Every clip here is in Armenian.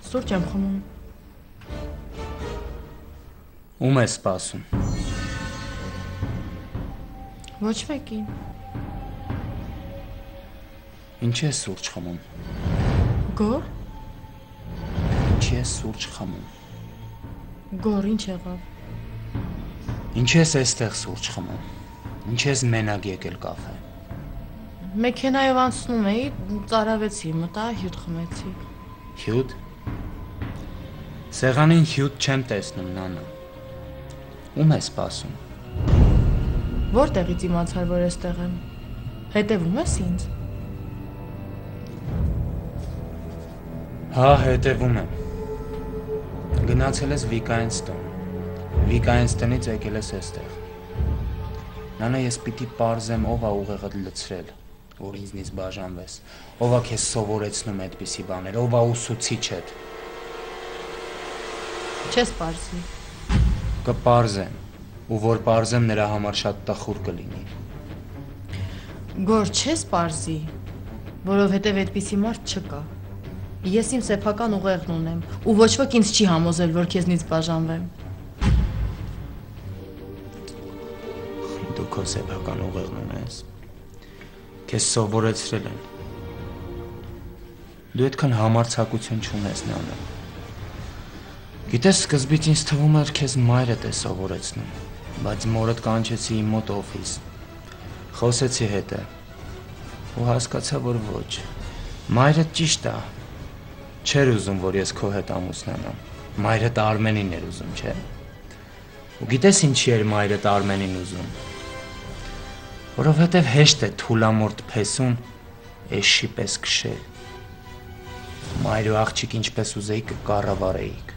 Սուրճ եմ խմում։ Ում ես սպասում։ Ոչ մեկին։ Ինչի ես սուրճ խմում։ Գոր։ Ինչի ես սուրճ խմում։ Գոր, ինչ եղավ։ Ինչի ես այստեղ սուրճ խմում։ Ինչի ես մենակ եկել կաֆե։ Մեքենայով անցնում էի, ծարավեցի, մտա, հյութ խմեցի։ Հյութ։ Սեղանին հյութ չեմ տեսնում, նանա։ Ում ես սպասում։ Որտեղից իմացար, որ էստեղ եմ։ Հետևում ես ինձ։ Հա, հետևում եմ։ Գնացել ես Վիկայինց տուն։ Վիկայինց տնից եկել ես էստեղ։ Նանա, ես պիտի պարզեմ, ով է ուղեղդ լցրել, որ ինձնից բաժանվես։ Ով է քեզ սովորեցնում այդպիսի բաներ, ով է ուսուցիչդ։ Չես պարզի։ Կպարզեմ, ու որ պարզեմ նրա համար շատ տխուր կլինի։ Գոր, չես պարզի, որովհետև այդպիսի մարդ չկա։ Ես իմ սեփական ուղեղն ունեմ, ու ոչ ոք ինձ չի համոզել, որ քեզնից բաժանվեմ։ Դու քո սեփական ուղեղն ունես։ Քեզ սովորեցրել են։ Դու այդքան համարձակություն չունես, նանա։ Գիտես, սկզբից ինձ թվում էր քեզ մայրդ է սովորեցնում, բայց մորդ կանչեցի իմ մոտ օֆիս։ Խոսեցի հետը։ Ու հասկացա, որ ոչ։ Մայրդ ճիշտ է։ Չէր ուզում, որ ես քո հետ ամուսնանամ։ Մայրդ Արմենին էր ուզում, չէ՞։ Ու գիտես ինչի էր մայրդ Արմենին ուզում։ Որովհետև հեշտ է թուլամորտ փեսուն էշի պես քշել։ Մայր ու աղջիկ ինչպես ուզեի կկառավարեիք։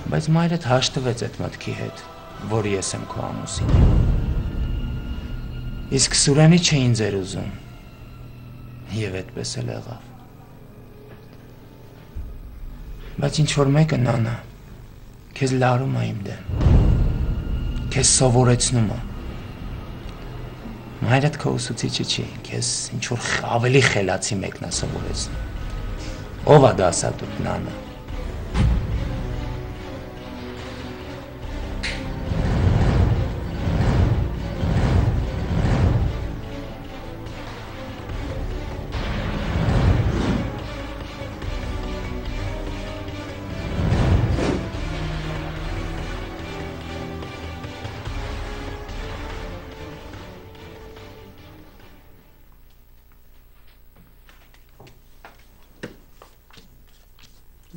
Բայց մայրդ հաշտվեց այդ մտքի հետ, որ ես եմ քո ամուսինը։ Իսկ Սուրենի չէին ձեր ուզում։ Եվ այդպես էլ եղավ։ Բայց ինչ-որ մեկը, նանա, քեզ լարում է իմ դեմ։ Քեզ սովորեցնում է։ Մայրդ քո ուսուցիչը չի, քեզ ինչ-որ ավելի խելացի մեկն է սովորեցնում։ Ով է դասատուդ, նանա։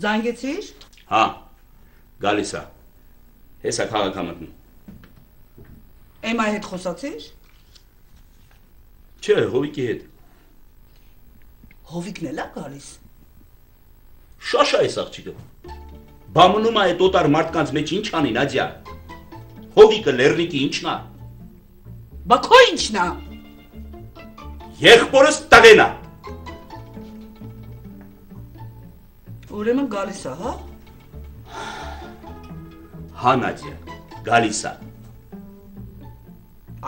Զանգեցի՞ր։ Հա, գալիս է։ Հեսա քաղաք մտնում։ Էմայի հետ խոսացի՞ր։ Չէ, Հովիկի հետ։ Հովիկն էլ է գալիս։ Շաշա է աղջիկը։ Բամնում է այդ օտար մարդկանց մեջ ինչ անի, Նադյա։ Հովիկը լեռնիկի ինչն է։ Բա քո ինչն է։ Եղբորս տղեն է։ Ուրեմն գալիս է, հա։ Հա, Նադյա, գալիս է։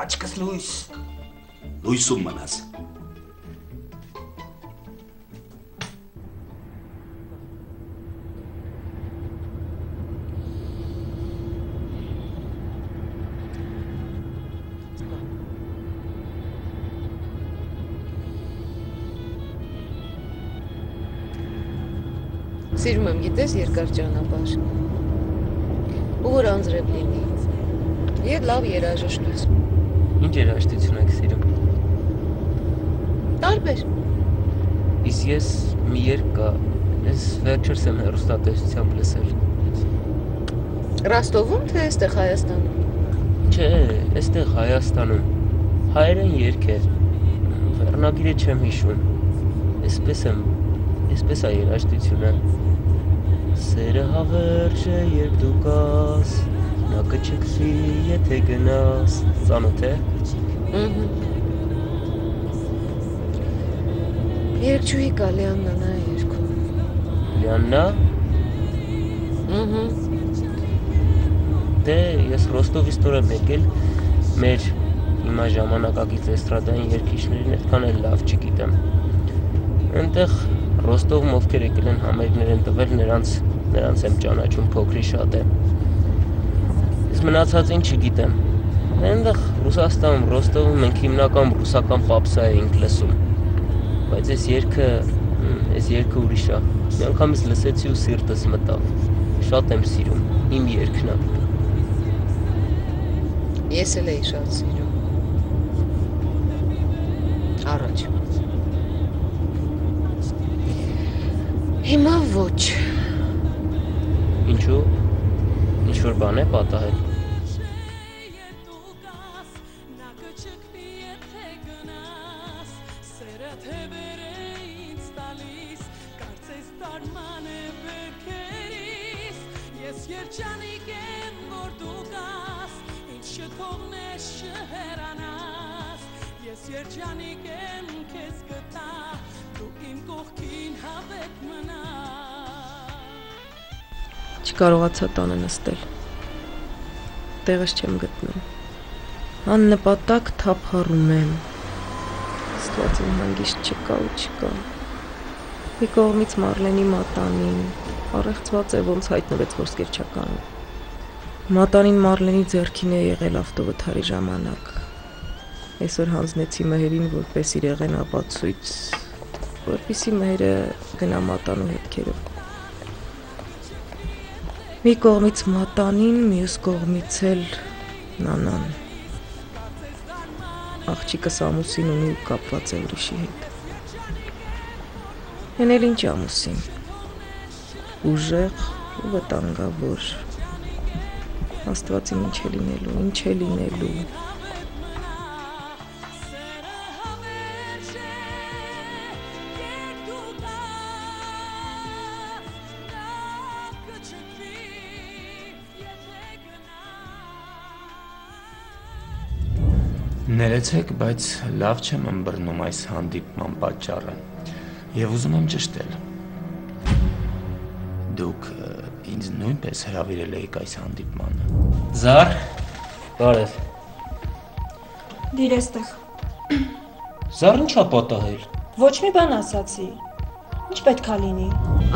Աչքս լույս։ Լույսում մնաս։ Սիրում եմ, գիտես, երկար ճանապարհ։ Ու որ անձրև լինի։ Եվ լավ երաժշտություն։ Ինչ երաժշտություն եք սիրում։ Տարբեր։ Իսկ ես մի երգ կա, ես վերջերս եմ հեռուստատեսությամբ լսել։ Ռաստովում, թե այստեղ Հայաստանում։ Չէ, այստեղ Հայաստանում։ Հայերեն երգ է։ Վերնագիրը չեմ հիշում։ Այսպես է երաժշտությունը։ Սերը հավերժ է, երբ դու կաս, նա կչքվի, եթե գնաս, ծանոթ է։ Երգչուհի կա, Լիաննան է երգում։ Լիաննա։ Դե, ես Ռոստովից նոր եմ եկել, մեր հիմա ժամանակակից էստրադային երգիչներին այդքան էլ լավ չգիտեմ։ Այնտեղ Ռոստովում ովքեր եկել են համերգներ են տվել, նրանց եմ ճանաչում փոքրի շատ եմ։ Ես մնացածին չգիտեմ։ Այնտեղ Ռուսաստանում, Ռոստովում մենք հիմնական ռուսական պապսա էինք լսում։ Բայց այս երգը ուրիշ է։ Մի անգամից լսեցի ու սիրտս մտավ։ Շատ եմ սիրում, իմ երգն է։ Ես էլ էի շատ սիրում։ Առաջ։ Հիմա ոչ։ Ինչու՞։ Ինչ-որ բան է պատահել։ Չկարողացա տանը նստել։ Տեղս չեմ գտնում։ Աննպատակ թափառում եմ։ Աստված իմ հանգիստ չկա ու չկա։ Մի կողմից Մարլենի մատանին, առեղծված է ոնց հայտնվեց Ոսկերչականում։ Մատանին Մարլենի ձեռքին է եղել ավտովթարի ժամանակ։ Այսօր հանձնեցի Մհերին որպես իր եղեն ապացույց, որպեսզի Մհերը գնա մատանու հետքերով։ Մի կողմից մատանին, մյուս կողմից էլ նանան։ Աղջիկս ամուսին ունի ու կապված է ուրիշի հետ։ Են էլ ինչ ամուսին։ Ուժեղ ու վտանգավոր։ Աստված իմ ինչ է լինելու։ Ներեցեք, բայց լավ չեմ ըմբռնում այս հանդիպման պատճառը եւ ուզում եմ ճշտել։ Դուք ինձ նույնպես հրավիրել եք այս հանդիպմանը։ Զար, բարև։ Դիր էստեղ։ Զար ինչա պատահել։ Ոչ մի բան ասացի։ Ինչ պետքա լինի։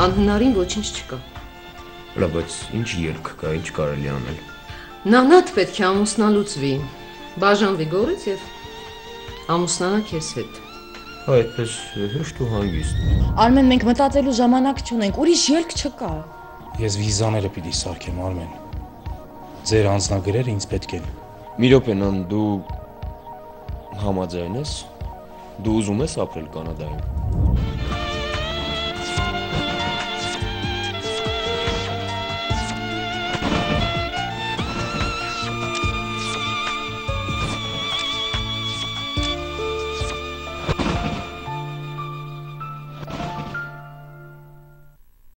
Անհնարին ոչինչ չկա։ Լավ, բայց ինչ երկ կա, ինչ կարելի անել։ Նանատ պետք է ամուսնալուծվի։ Բաժանվի գորից եւ ամուսնանա քեզ հետ։ Այդպես հեշտ ու հանգիստ։ Արմեն, մենք մտածելու ժամանակ չունենք, ուրիշ ելք չկա։ Ես վիզաները պիտի սարքեմ, Արմեն։ Ձեր անձնագրերը ինձ պետք են։ Մի րոպե, նան, դու համաձայն ես։ Դու ուզում ես ապրել Կանադայում։